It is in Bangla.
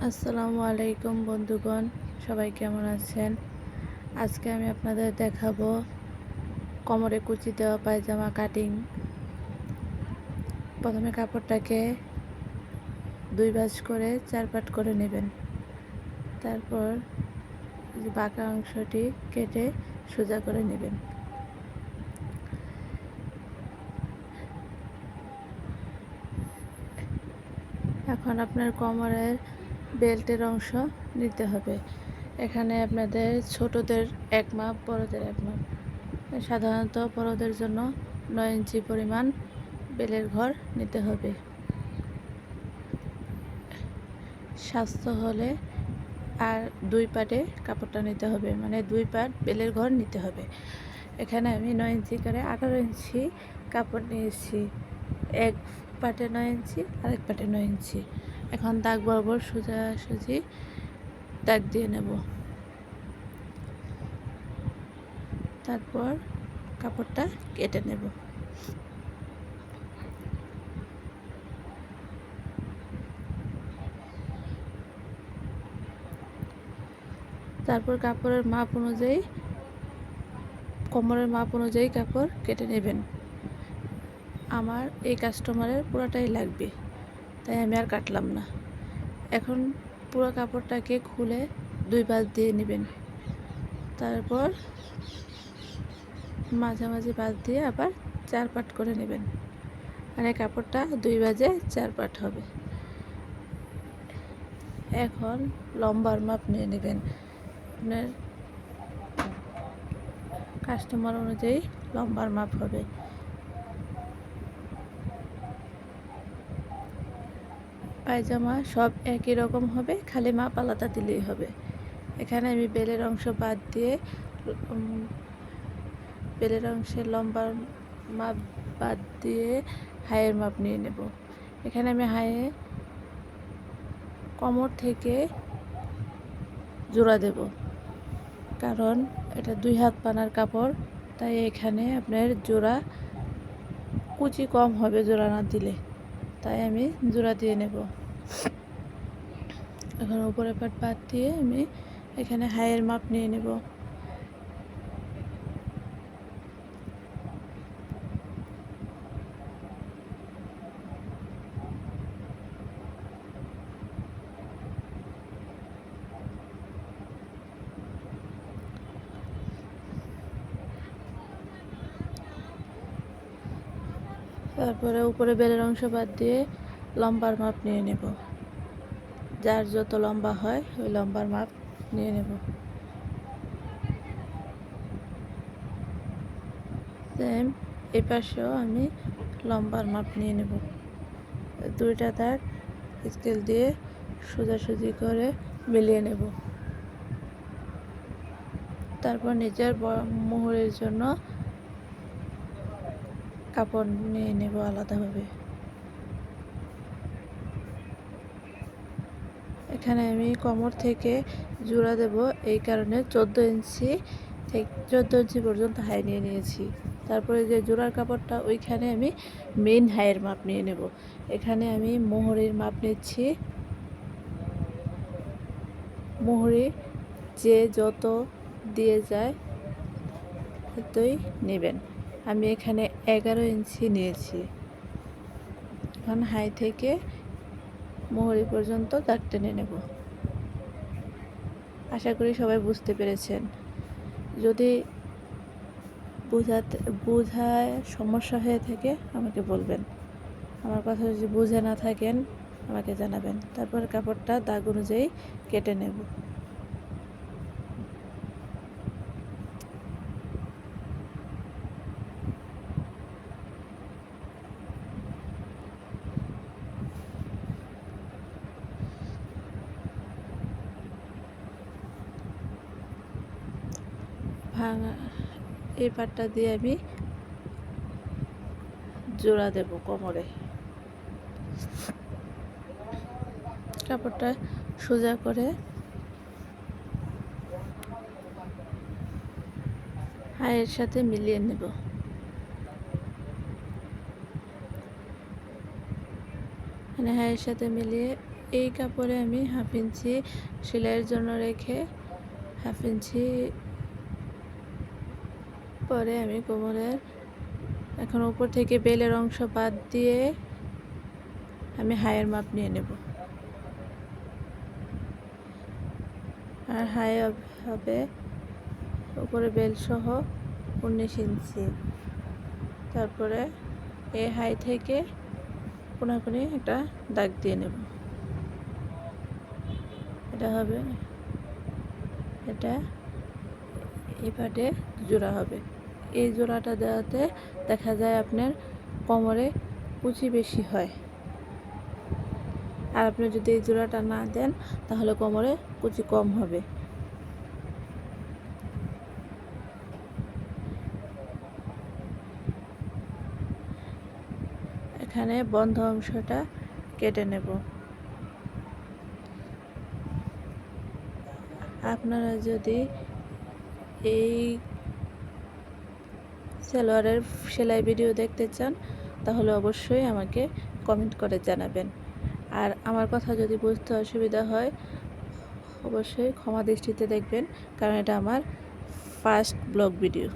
আসসালামু আলাইকুম বন্ধুগণ, সবাই কেমন আছেন? আজকে আমি আপনাদের দেখাবো কোমরে কুচি দেওয়া পায়জামা কাটিং। প্রথমে কাপড়টাকে 2 ভাঁজ করে 4 পাট করে নেবেন। তারপর যে বাঁকা অংশটি কেটে সোজা করে নেবেন। এখন আপনার কোমরের বেল্টের অংশ নিতে হবে। এখানে আপনাদের ছোটদের 1 মাপ, বড়দের 1 মাপ। সাধারণত বড়দের জন্য 9 ইঞ্চি পরিমাণ বেলের ঘর নিতে হবে। স্বাস্থ্য হলে আর 2 পাটে কাপড়টা নিতে হবে, মানে 2 পাট বেলের ঘর নিতে হবে। এখানে আমি 9 ইঞ্চি করে 18 ইঞ্চি কাপড় নিয়েছি। এক পাটে 9 ইঞ্চি, আরেক পাটে 9 ইঞ্চি। এখন দাগ বরাবর সোজাসুজি দাগ দিয়ে নেব। তারপর কাপড়টা কেটে নেব। তারপর কাপড়ের মাপ অনুযায়ী, কোমরের মাপ অনুযায়ী কাপড় কেটে নেবেন। আমার এই কাস্টমারের পুরোটাই লাগবে, তাই আমি আর কাটলাম না। এখন পুরো কাপড়টাকে খুলে 2 ভাঁজ দিয়ে নেবেন। তারপর মাঝামাঝি ভাঁজ দিয়ে আবার 4 পাট করে নেবেন, মানে কাপড়টা 2 ভাঁজে 4 পাট হবে। এখন লম্বার মাপ নিয়ে নেবেন। আপনার কাস্টমার অনুযায়ী লম্বার মাপ হবে। পায়জামা সব একই রকম হবে, খালি মাপ আলাদা দিলেই হবে। এখানে আমি বেলের অংশ বাদ দিয়ে বেলের অংশের লম্বার মাপ বাদ দিয়ে হাইয়ের মাপ নিয়ে নেব। এখানে আমি হাইয়ে কোমর থেকে জোড়া দেব, কারণ এটা 2 হাত পানার কাপড়, তাই এখানে আপনার জোড়া কুচি কম হবে জোড়া না দিলে, তাই আমি জোড়া দিয়ে নেব। এখন উপরের পাট বাদ দিয়ে আমি এখানে হাইয়ের মাপ নিয়ে নেব। তারপরে উপরে বেলের অংশ বাদ দিয়ে লম্বার মাপ নিয়ে নেব। যার যত লম্বা হয় ওই লম্বার মাপ নিয়ে নেব। সেম এই পাশেও আমি লম্বার মাপ নিয়ে নেব। 2টা দাগ স্কেল দিয়ে সোজাসুজি করে মিলিয়ে নেব। তারপর নিচের মোহরের জন্য কাপড় নিয়ে নেব আলাদাভাবে। এখানে আমি কোমর থেকে জোড়া দেব, এই কারণে 14 ইঞ্চি পর্যন্ত হাই নিয়ে নিয়েছি। তারপরে যে জোড়ার কাপড়টা, ওইখানে আমি মেইন হাইয়ের মাপ নিয়ে নেব। এখানে আমি মোহরের মাপ নিচ্ছি। মোহরি যে যত দিয়ে যায় ততই নেবেন। আমি এখানে 11 ইঞ্চি নিয়েছি। এখন হাই থেকে মোহরি পর্যন্ত দাগ টেনে নেব। আশা করি সবাই বুঝতে পেরেছেন। যদি বোঝায় সমস্যা হয়ে থাকে আমাকে বলবেন। আমার কথা যদি বুঝে না থাকেন আমাকে জানাবেন। তারপর কাপড়টা দাগ অনুযায়ী কেটে নেব। ভাঙা এই পাটটা দিয়ে আমি জোড়া দেব কোমরে। কাপড়টা সোজা করে হাইয়ের সাথে মিলিয়ে নেব। মানে হাইয়ের সাথে মিলিয়ে এই কাপড়ে আমি 1/2 ইঞ্চি সেলাইয়ের জন্য রেখে 1/2 ইঞ্চি পরে আমি কোমরের এখন উপর থেকে বেলের অংশ বাদ দিয়ে আমি হাইয়ের মাপ নিয়ে নেব। আর হাই হবে উপরে বেল সহ 19 ইঞ্চি। তারপরে এই হাই থেকে কোনাকুনি একটা দাগ দিয়ে নেব। এটা হবে, এটা এই পাটে জোড়া হবে। এই জোড়াটা দেওয়াতে দেখা যায় আপনার কোমরে কুচি বেশি হয়। আর আপনি যদি এই জোড়াটা না দেন তাহলে কোমরে কুচি কম হবে। এখানে বন্ধ অংশটা কেটে নেব। আপনারা যদি এই সালোয়ারের সেলাই ভিডিও দেখতে চান তাহলে অবশ্যই আমাকে কমেন্ট করে জানাবেন। আর আমার কথা যদি বুঝতে অসুবিধা হয় অবশ্যই ক্ষমা দৃষ্টিতে দেখবেন, কারণ এটা আমার ফার্স্ট ব্লগ ভিডিও।